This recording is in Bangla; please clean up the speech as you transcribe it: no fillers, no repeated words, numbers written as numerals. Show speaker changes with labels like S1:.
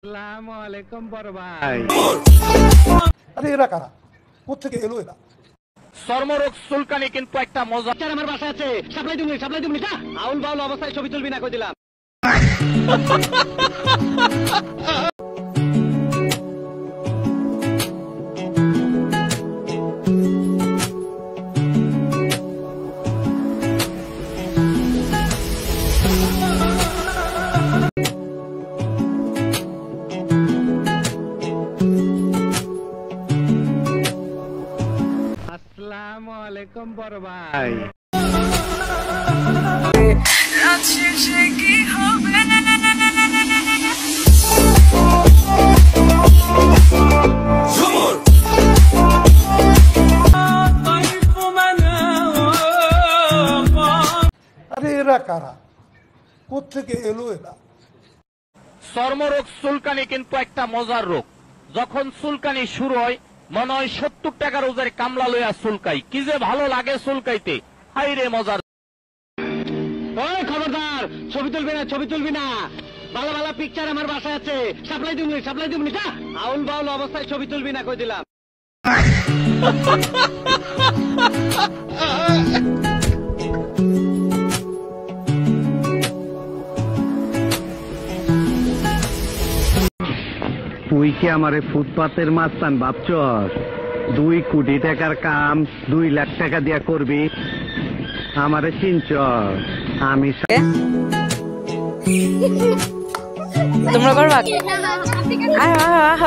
S1: আসসালামু আলাইকুম বড় ভাই।
S2: আরে এরা কারা? কোথেকে এলো এরা?
S3: চর্মরোগ চুলকানি কিন্তু একটা মজা।
S1: আমার বাসায় আছে, সাপ্লাই দিবনি না। আউল বাউল অবস্থায় ছবি তুলবি না কই দিলাম। আসসালামু আলাইকুম বড় ভাই।
S2: আরে এরা কারা? কোথেকে এলো এরা?
S3: চর্মরোগ চুলকানি কিন্তু একটা মজার রোগ। যখন চুলকানি শুরু হয় মনে হয় 70 টাকার ওজের কামলা লইয়া চুলকাই, কি যে ভালো লাগে চুলকাইতে। হাই রে মজার।
S1: ওই খবরদার, ছবি তুলবি না। ভালো ভালো পিকচার আমার বাসায় আছে, সাপ্লাই দিবনি না। আউল বাউল অবস্থায় ছবি তুলবি না কই দিলাম।
S4: তুই কি আমারে ফুটপাতের মাস্তান ভাবছস? 2 কোটি টাকার কাম 2 লাখ টাকা দিয়া করবি? আমারে চিনছস? আমি
S5: তোমরা করবা? আহ